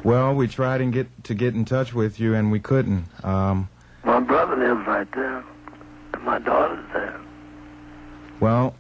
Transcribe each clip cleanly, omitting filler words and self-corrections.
Well, we tried and get in touch with you, and we couldn't. My brother lives right there, and my daughter's there. Well,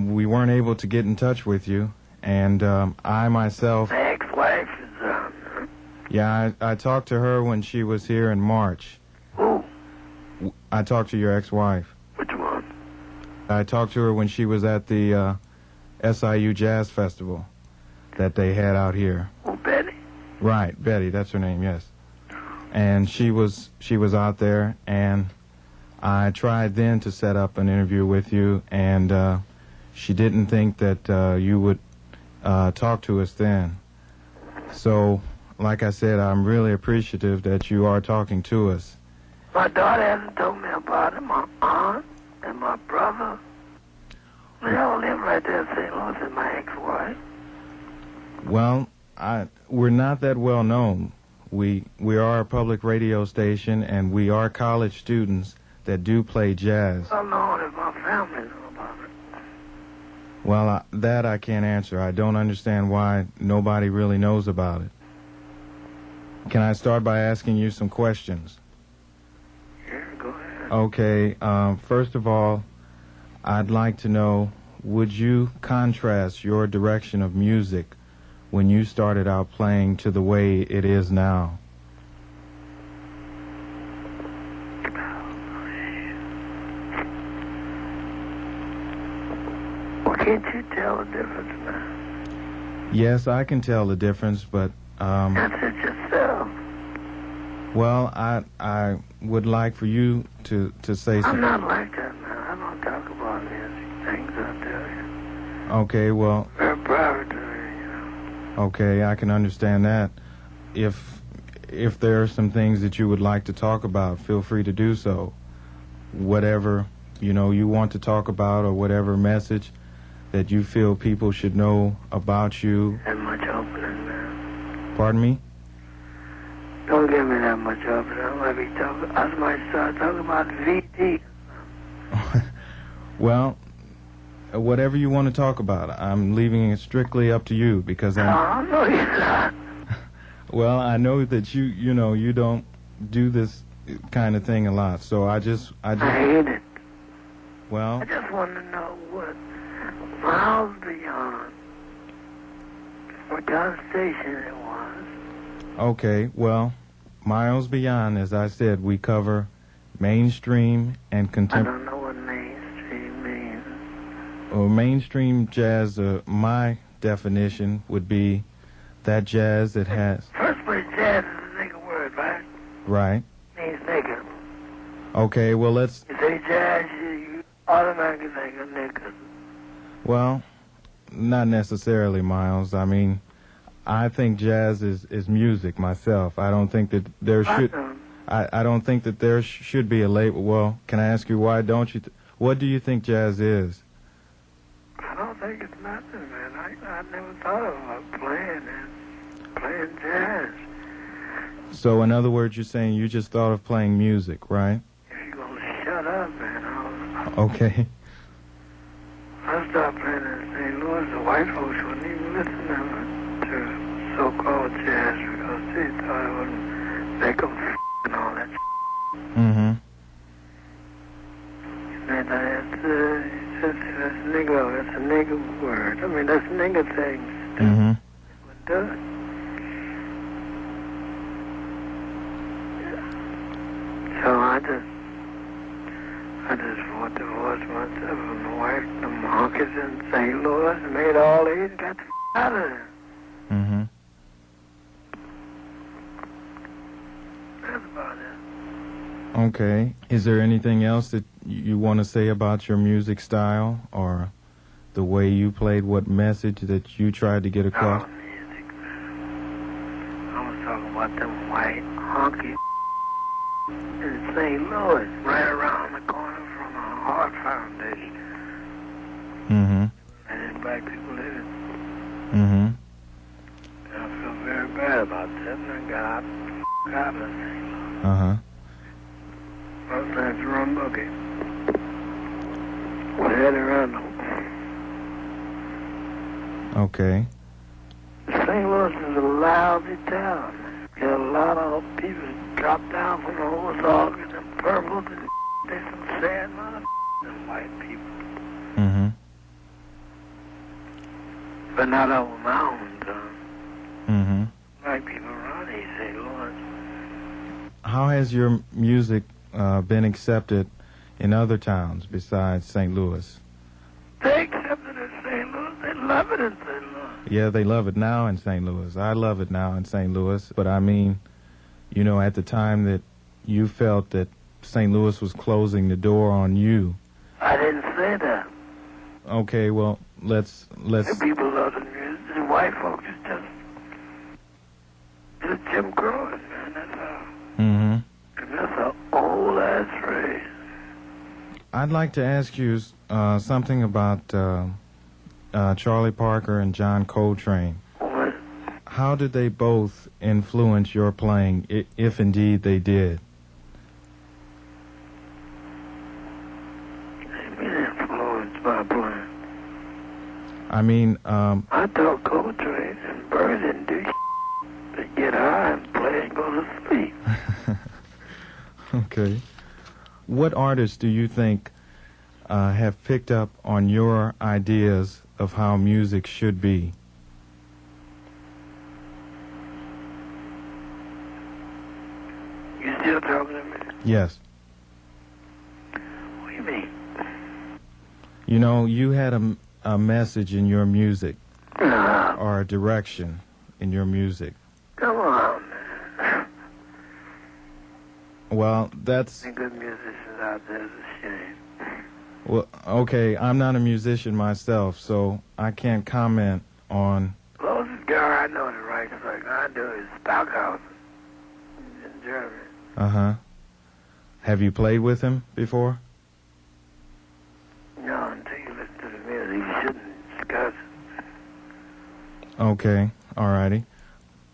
we weren't able to get in touch with you, and I myself... My ex-wife is down there. Yeah, I talked to her when she was here in March. Who? I talked to your ex-wife. Which one? I talked to her when she was at the SIU Jazz Festival that they had out here. Oh, Betty? Right, Betty, that's her name, yes. And she was out there, and I tried then to set up an interview with you, and she didn't think that you would talk to us then. So, like I said, I'm really appreciative that you are talking to us. My daughter hasn't told me about it. My aunt and my brother, they all live right there in St. Louis, and my ex-wife. Well, we're not that well known. We are a public radio station, and we are college students that do play jazz. Well known if my family know about it. Well, that I can't answer. I don't understand why nobody really knows about it. Can I start by asking you some questions? Sure, go ahead. Okay, first of all, I'd like to know, would you contrast your direction of music when you started out playing to the way it is now? Well, can't you tell the difference, man? Yes, I can tell the difference, but That's it yourself. well, I would like for you to say I'm something. not like that, man. I don't talk about music things, I tell you. Okay, well, Very private to me, you know. okay, I can understand that. If there are some things that you would like to talk about, feel free to do so. Whatever, you want to talk about, or whatever message that you feel people should know about you. That much opening, man. Pardon me? Don't give me that much opening. I might start talking about VT. Well, whatever you want to talk about, I'm leaving it strictly up to you, because No, no, you're not. well, I know that you don't do this kind of thing a lot, so I just I hate it. well, I just want to know what miles beyond what kind of station it was. okay, well, miles beyond, as I said, we cover mainstream and I contemporary. don't know what mainstream means. Mainstream jazz, my definition would be that jazz that has... First place, jazz is a nigga word, right? Right. Means nigga. Okay, well, let's... You say jazz, you automatically think of nigga. Well, not necessarily, Miles. I mean, I think jazz is music myself. I don't think that there should... I don't think that there should be a label. Well, can I ask you why don't you... what do you think jazz is? I don't think it's nothing, man. I never thought of playing jazz. So, in other words, you're saying you just thought of playing music, right? If you're going to shut up, man, Okay. I started playing in St. Louis. The white folks wouldn't even listen to so-called jazz because they thought it wouldn't make them and all that Mm-hmm. And that's nigga. That's a nigga word. I mean, that's nigga things. Mm-hmm. What does it? So I just divorced myself from my wife, the monkeys in St. Louis, made all these, got the out of there. Mm-hmm. That's about it. Okay. Is there anything else that you want to say about your music style or the way you played, what message that you tried to get across? Oh, music, man. I was talking about them white honky in St. Louis, right around the corner from a Heart Foundation. Mm-hmm. And then black people living. Mm-hmm. And I feel very bad about that, and I got out of St. Louis. Uh-huh. I was at Jerome Boogie. With Eddie Randall. Okay. St. Louis is a lousy town, man. Get a lot of people drop down from the horse organs and purples and they some sad motherfuckers, white people. Mm-hmm. But not over my own tongue. Mm-hmm. White people around here say, Lord. How has your music been accepted in other towns besides St. Louis? They accept it in St. Louis. They love it in St. Louis. Yeah, they love it now in St. Louis. I love it now in St. Louis. But I mean, you know, at the time that you felt that St. Louis was closing the door on you. I didn't say that. Okay, well, let's. The people love the music. The white folks is just Jim Crow, man. That's how. Mm-hmm. And that's an old ass phrase. I'd like to ask you something about Charlie Parker and John Coltrane. What? How did they both influence your playing, if indeed they did? They've been influenced by playing. I mean, I thought Coltrane and Bird didn't do They get high and play and go to sleep. Okay. What artists do you think have picked up on your ideas of how music should be? You still talking to me? Yes. What do you mean? You know, you had a message in your music, Nah, or a direction in your music. come on, man. Well, that's... Any good musicians out there is a shame. Well, okay, I'm not a musician myself, so I can't comment on... Closest guy I know that writes like I do is Stockhausen in Germany. Uh-huh. Have you played with him before? No, until you listen to the music, you shouldn't discuss it. Okay, alrighty.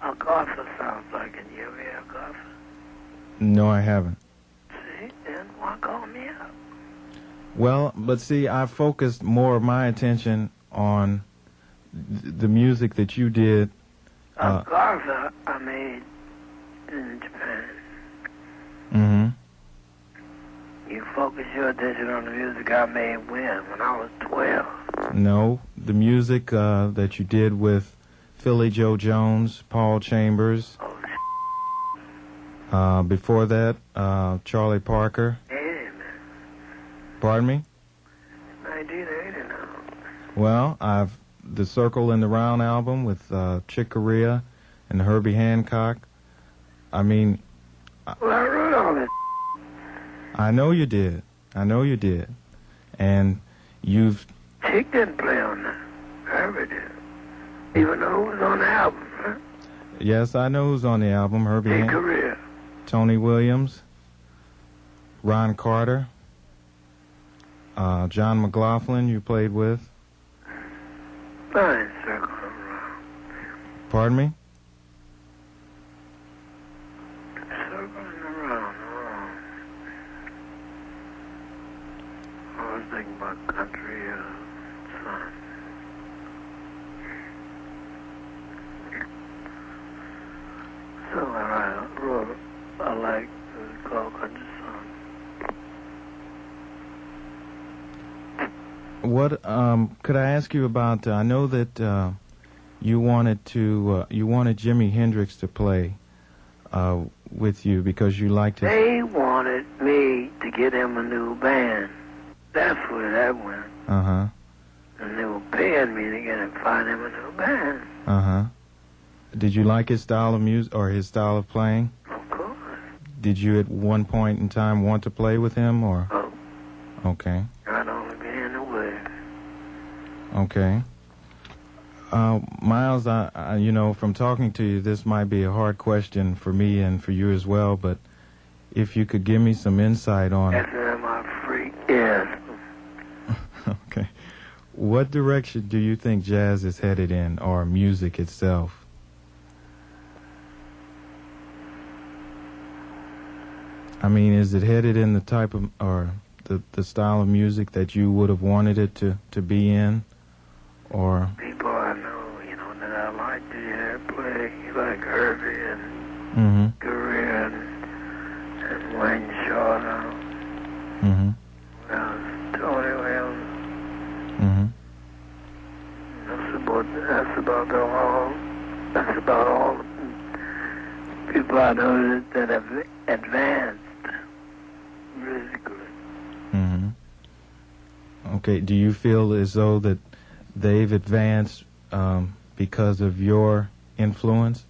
Algotha sounds like it. You ever hear Algotha? No, I haven't. See? Then why call me up? Well, but see, I focused more of my attention on the music that you did. Algotha I made in Japan. Mm-hmm. You focus your attention on the music I made when I was 12. No, the music that you did with Philly Joe Jones, Paul Chambers. Oh, Before that, Charlie Parker. 80, man. Pardon me? 1980 now. Well, I've the Circle in the Round album with Chick Corea and Herbie Hancock. I mean, Well, I wrote all that. I know you did. I know you did. And you've... Chick didn't play on that. Herbie did. Even though it was on the album, huh? Yes, I know who's on the album. Herbie Chick Hancock, Corea. Tony Williams, Ron Carter, John McLaughlin you played with. Fine, circle around. Pardon me? Circling around. I was thinking about country, son. So I wrote, I like to call country song. What could I ask you about? I know that you wanted Jimi Hendrix to play with you because you liked his... They wanted me to get him a new band. That's where that went. Uh-huh. And they were paying me to find him a new band. Uh-huh. Did you like his style of music or his style of playing? Of course. Did you at one point in time want to play with him or? Oh, Okay. I'd only be in the way. Okay. Miles, I you know, from talking to you, this might be a hard question for me and for you as well, but if you could give me some insight on... That's my freak. Yes. Okay. What direction do you think jazz is headed in, or music itself? I mean, is it headed in the type of, or the style of music that you would have wanted it to be in, or... People I know, that I like to hear play, like Herbie and Mm-hmm. career and Wayne Shorter. Mm-hmm. Tony Williams. Mm-hmm. That's about all the people I know that have advanced musically. Mm-hmm. Okay, do you feel as though that they've advanced because of your influence?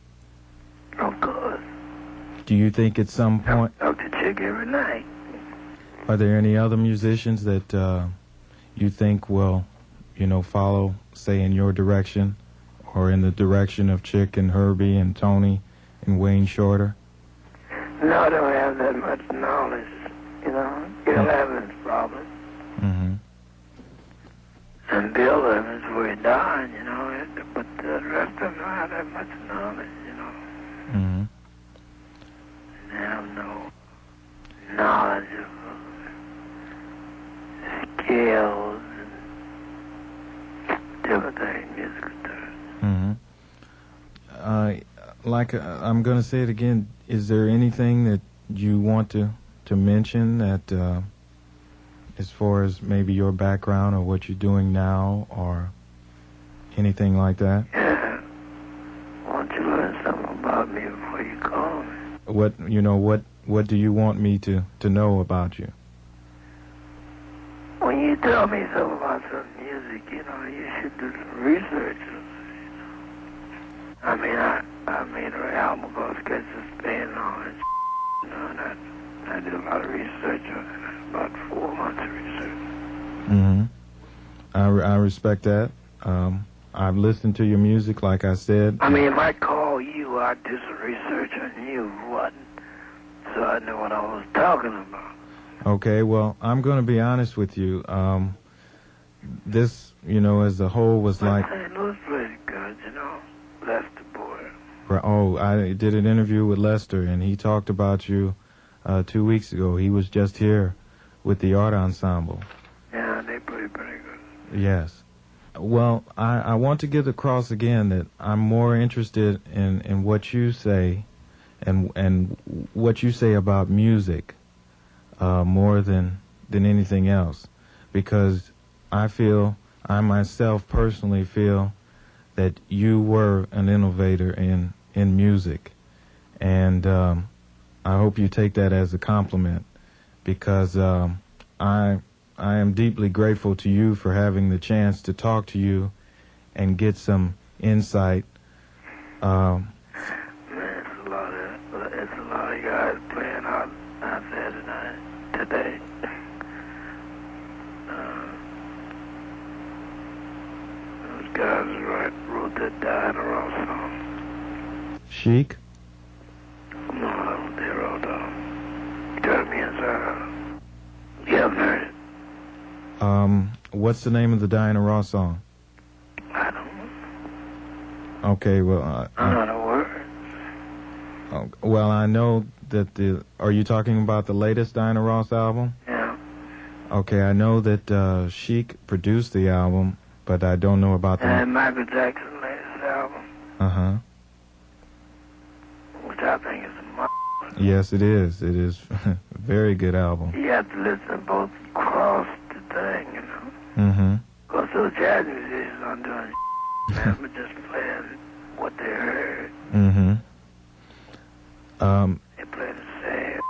Of course. Do you think at some point... I talk to Chick every night. Are there any other musicians that you think will, follow, say, in your direction or in the direction of Chick and Herbie and Tony and Wayne Shorter? No, I don't have that much knowledge, Bill Evans, probably. Mm-hmm. And Bill Evans, where he died, but the rest of them don't have that much knowledge, Mm-hmm. They have no knowledge of skills and different things, musical terms. Mm-hmm. I'm going to say it again, is there anything that you want to mention that, as far as maybe your background or what you're doing now or anything like that? Yeah. Why don't you learn something about me before you call me? What do you want me to know about you? When you tell me something about some music, you should do some research. I made an album called Sketches of Spain and all that, and I did a lot of research on it, about 4 months of research. Mm-hmm. I respect that. I've listened to your music, like I said. If I call you, I'd do some research on you, so I know what I was talking about. Okay, well, I'm going to be honest with you. This, as a whole was like... St. Louis pretty good, Lester boy. Oh, I did an interview with Lester, and he talked about you 2 weeks ago. He was just here with the art ensemble. Yeah, they pretty good. Yes. Well, I want to get across again that I'm more interested in what you say and what you say about music more than anything else, because I myself personally feel that you were an innovator in music, and I hope you take that as a compliment, because I am deeply grateful to you for having the chance to talk to you and get some insight. Man, it's a lot of guys playing out there today. Those guys wrote that Diana Ross song. Chic? No, they wrote Turn Me Inside. You haven't heard it? What's the name of the Diana Ross song? I don't know. Okay, well... I'm not aware. Well, I know that Are you talking about the latest Diana Ross album? Yeah. Okay, I know that Chic produced the album, but I don't know about the... And Michael Jackson's latest album. Uh-huh. Which I think is a Yes, it is. It is a very good album. You have to listen both across the thing, Mm-hmm. Because those jazz musicians aren't doing man, but just playing what they heard. Mm-hmm. They play the same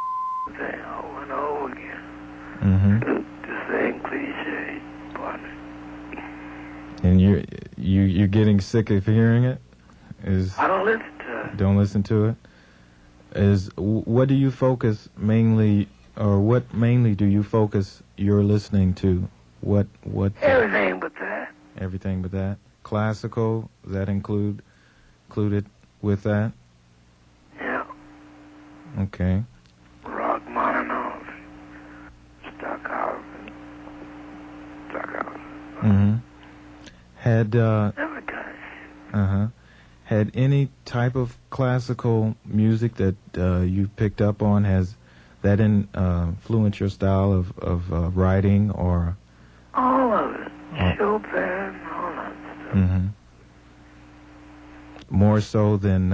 thing over and over again. Mm-hmm. The same cliche, partner. And you're getting sick of hearing it? I don't listen to it. Don't listen to it? What do you focus mainly, or what mainly do you focus your listening to? What? Everything but that. Everything but that. Classical, does that included with that? Yeah. Okay. Rachmaninoff, Stockhausen. Mm-hmm. Had Never got it. Had any type of classical music that you picked up on, has that influenced your style of writing, or? All of it. Chopin, all that stuff. Mm-hmm. More so than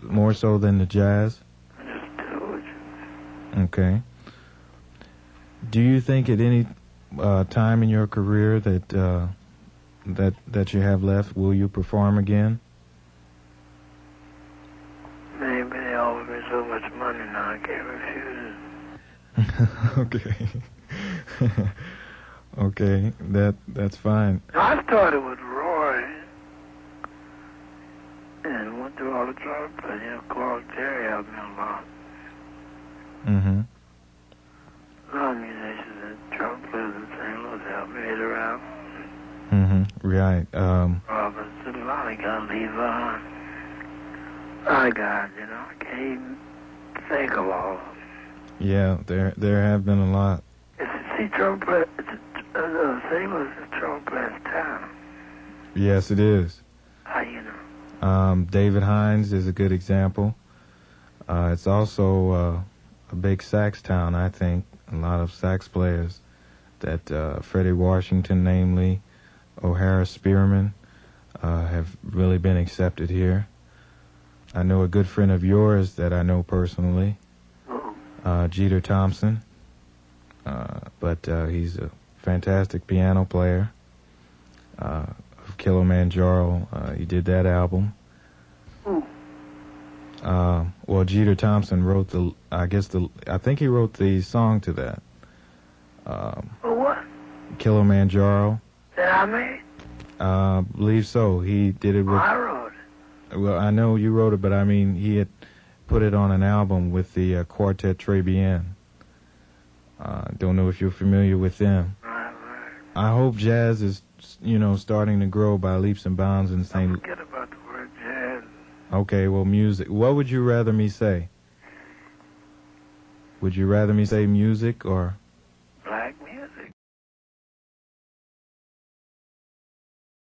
more so than the jazz? I just told you. Okay. Do you think at any time in your career that that you have left, will you perform again? Maybe they offer me so much money now I can't refuse it. Okay. Okay, that's fine. I started with Roy and went through all the trumpet players. You know, Clark Terry helped me a lot. Mm-hmm. A lot of musicians and trumpet players in St. Louis helped me hit around. Mm-hmm. Right. Robinson, a lot of guys, Levi. A lot of guys, you know, I can't even think of all of them. Yeah, there have been a lot. See, trumpet, St. Louis is a trumpet player's town. Yes, it is. How you know? David Hines is a good example. It's also a big sax town, I think. A lot of sax players that Freddie Washington, namely, O'Hara Spearman, have really been accepted here. I know a good friend of yours that I know personally, Jeter Thompson, but he's a fantastic piano player. Of Kilimanjaro, he did that album. Well, Jeter Thompson wrote I think he wrote the song to that. What? Kilimanjaro. That I made? Believe so. He did it with... I wrote it. Well, I know you wrote it, but I mean, he had put it on an album with the Quartet Très Bien. Don't know if you're familiar with them. Right. I hope jazz is, starting to grow by leaps and bounds in St. Don't forget about the word jazz. Okay, well, music. What would you rather me say? Would you rather me say music or...